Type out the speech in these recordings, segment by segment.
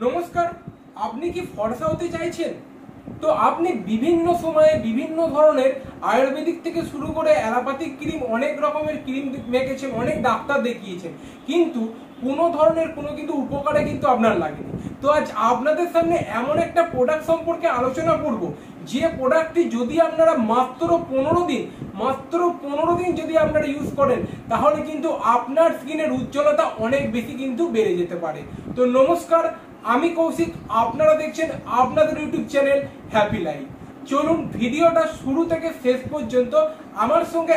নমস্কার, আপনি কি ফর্সা হতে চাইছেন? তো আপনি বিভিন্ন সময়ে বিভিন্ন ধরনের আয়ুর্বেদিক থেকে শুরু করে অ্যালোপ্যাথিক ক্রিম, অনেক রকমের ক্রিম মেখেছেন, অনেক ডাক্তার দেখিয়েছেন, কিন্তু কোনো ধরনের কোনো কিন্তু উপকারে কিন্তু আপনার লাগেনি। তো আজ আপনাদের সামনে এমন একটা প্রোডাক্ট সম্পর্কে আলোচনা করব, যে প্রোডাক্টটি যদি আপনারা মাত্র 15 দিন যদি আপনারা ইউজ করেন, তাহলে কিন্তু আপনার স্কিনের উজ্জ্বলতা অনেক বেশি কিন্তু বেড়ে যেতে পারে। তো নমস্কার, আমি কৌশিক, আপনারা দেখছেন আপনাদের ইউটিউব চ্যানেল হ্যাপি লাইফ। চলুন ভিডিওটা শুরু থেকে শেষ পর্যন্ত আমার সঙ্গে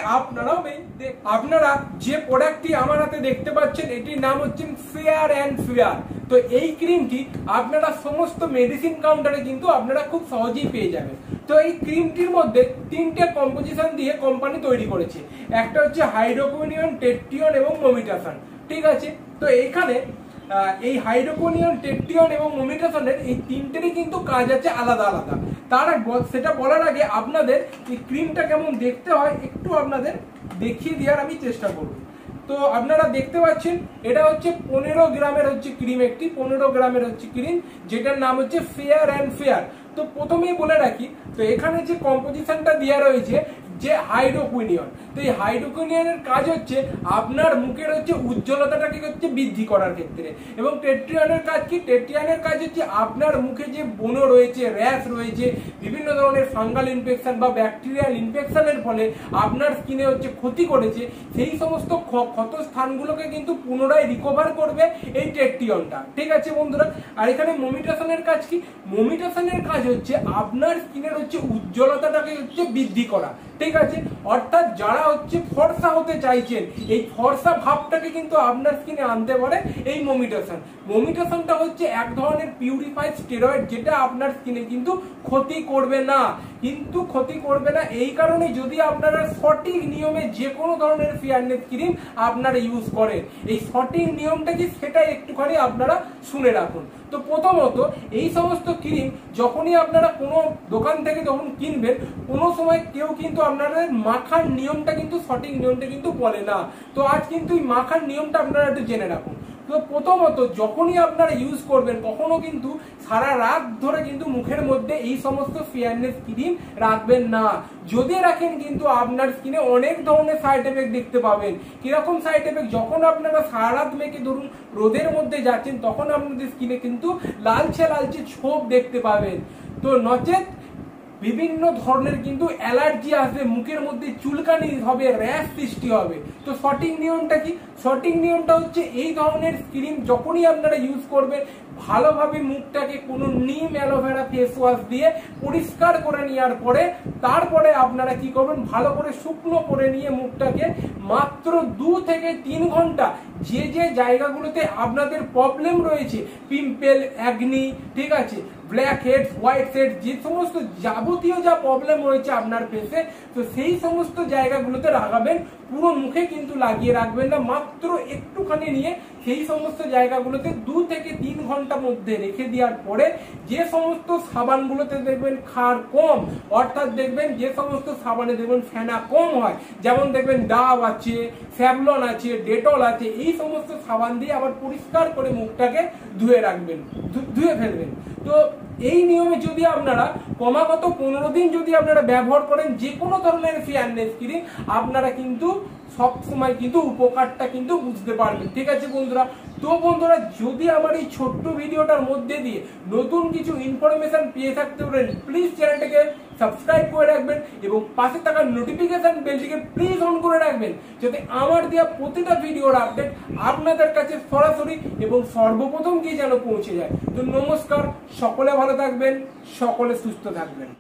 আপনারা যে প্রোডাক্টটি আমার হাতে দেখতে পাচ্ছেন, এটির নাম হচ্ছে ফেয়ার অ্যান্ড ফেয়ার। তো এই ক্রিমটি আপনারা সমস্ত মেডিসিন কাউন্টারে কিন্তু আপনারা খুব সহজেই পেয়ে যাবেন। তো এই ক্রিমটির মধ্যে তিনটে কম্পোজিশন দিয়ে কোম্পানি তৈরি করেছে। একটা হচ্ছে হাইড্রোকুইনিয়ন, টেট্রিয়ন এবং মোমিটাসন। ঠিক আছে, তো এখানে এই হাইড্রোকুইনিয়ন, টেট্রিয়ন এবং মোমিটাসনের এই তিনটেরই কিন্তু কাজ আছে আলাদা আলাদা। সেটা বলার আগে আপনাদের এই ক্রিমটা কেমন দেখতে হয় একটু আপনাদের দেখিয়ে দেওয়ার আমি চেষ্টা করব। তো আপনারা দেখতে পাচ্ছেন, এটা হচ্ছে 15 গ্রামের হচ্ছে ক্রিম, একটি 15 গ্রামের হচ্ছে ক্রিম, যেটার নাম হচ্ছে ফেয়ার অ্যান্ড ফেয়ার। তো প্রথমেই বলে রাখি, তো এখানে যে কম্পোজিশনটা দেওয়া রয়েছে যে হাইড্রোকুইনিয়ন, তো এই হাইড্রোকুইনিয়নের কাজ হচ্ছে আপনার মুখের হচ্ছে উজ্জ্বলতাটাকে হচ্ছে বৃদ্ধি করার ক্ষেত্রে, এবং টেট্রিয়নের কাজ কি? টেট্রিয়নের কাজ হচ্ছে আপনার মুখে যে ব্রণ রয়েছে, র্যাশ রয়েছে, বিভিন্ন ধরনের ফাঙ্গাল ইনফেকশন বা ব্যাকটেরিয়াল ইনফেকশনের ফলে আপনার স্কিনে হচ্ছে ক্ষতি করেছে, সেই সমস্ত ক্ষত স্থানগুলোকে কিন্তু পুনরায় রিকভার করবে এই টেট্রিয়নটা। ঠিক আছে বন্ধুরা, আর এখানে মোমিটাসনের কাজ কি? মোমিটাসনের কাজ হচ্ছে আপনার স্কিনের হচ্ছে উজ্জ্বলতাটাকে হচ্ছে বৃদ্ধি করা। ঠিক আছে, অর্থাৎ যারা হচ্ছে ফর্সা হতে চাইছেন, এই ফর্সা ভাবটাকে কিন্তু আপনার স্কিনে আনতে পারে এই মোমিটাসন। মোমিটাসনটা হচ্ছে এক ধরনের পিউরিফাইড স্টেরয়েড, যেটা আপনার স্কিনে কিন্তু ক্ষতি করবে না। কিন্তু ক্ষতি করবে না এই কারণে, যদি আপনারা সঠিক নিয়মে যে কোনো ধরনের ফেয়ারনেস ক্রিম আপনারা ইউজ করেন। এই সঠিক নিয়মটা কি, সেটা একটুখানি আপনারা শুনে রাখুন। তো প্রথমত, এই সমস্ত ক্রিম যখনই আপনারা কোনো দোকান থেকে যখন কিনবেন, কোনো সময় কেউ কিন্তু আপনাদের মাখার নিয়মটা কিন্তু, সঠিক নিয়মটা কিন্তু বলে না। তো আজ কিন্তু এই মাখার নিয়মটা আপনারা একটু জেনে রাখুন। তো প্রথমত, যখনই আপনারা ইউজ করবেন, কখনো কিন্তু সারা রাত ধরে কিন্তু মুখের মধ্যে এই সমস্ত ফেয়ারনেস ক্রিম রাখবেন না। যদি রাখেন, কিন্তু আপনার স্কিনে অনেক ধরনের সাইড এফেক্ট দেখতে পাবেন। কিরকম সাইড এফেক্ট? যখন আপনারা সারা রাত মেখে ধরুন রোদের মধ্যে যাচ্ছেন, তখন আপনাদের স্কিনে কিন্তু লালচে লালচে ছোপ দেখতে পাবেন। তো নচেত বিভিন্ন ধরনের কিন্তু অ্যালার্জি আসবে, মুখের মধ্যে চুলকানি হবে, র্যাশ সৃষ্টি হবে। তো সঠিক নিয়মটা কি? সঠিক নিয়মটা হচ্ছে, এই ধরনের ক্রিম যখনই আপনারা ইউজ করবেন, ভালোভাবে মুখটাকে কোনো নিম অ্যালোভেরা ফেস ওয়াশ দিয়ে পরিষ্কার করে নেওয়ার পরে, তারপরে আপনারা কি করবেন, ভালো করে শুকনো করে নিয়ে মুখটাকে মাত্র 2 থেকে 3 ঘন্টা যে যে জায়গাগুলোতে আপনাদের প্রবলেম রয়েছে, পিম্পল, অ্যাগনি, ঠিক আছে, ব্ল্যাক হেডস, হোয়াইট হেডস, যে সমস্ত যাবতীয় যা প্রবলেম রয়েছে আপনার ফেসে, তো সেই সমস্ত জায়গাগুলোতে লাগাবেন। পুরো মুখে কিন্তু লাগিয়ে রাখবেন না, মাত্র একটুখানি নিয়ে সেই সমস্ত জায়গাগুলোতে 2 থেকে 3 ঘন্টা মধ্যে রেখে দেওয়ার পরে, যে সমস্ত সাবানগুলোতে দেখবেন ক্ষার কম, অর্থাৎ দেখবেন যে সমস্ত সাবানে দেখবেন ফেনা কম হয়, যেমন দেখবেন ডাব আছে, স্যাভলন আছে, ডেটল আছে, এই সমস্ত সাবান দিয়ে আবার পরিষ্কার করে মুখটাকে ধুয়ে ফেলবেন। তো এই নিয়মে যদি আপনারা ক্রমাগত 15 দিন যদি আপনারা ব্যবহার করেন, যে কোনো ধরনের ফেয়ারনেস ক্রিম, আপনারা কিন্তু সব সময় কিন্তু উপকারটা কিন্তু বুঝতে পারবেন। ঠিক আছে বন্ধুরা, তো বন্ধুরা, যদি আমার এই ছোট্ট ভিডিওটার মধ্যে দিয়ে নতুন কিছু ইনফরমেশন পেয়ে থাকতে পারেন, প্লিজ চ্যানেলটাকে সাবস্ক্রাইব করে রাখবেন এবং পাশে থাকা নোটিফিকেশন বেলটিকে প্লিজ অন করে রাখবেন, যাতে আমার দেওয়া প্রতিটা ভিডিওর আপডেট আপনাদের কাছে সরাসরি এবং সর্বপ্রথম গিয়ে যেন পৌঁছে যায়। তো নমস্কার, সকলে ভালো থাকবেন, সকলে সুস্থ থাকবেন।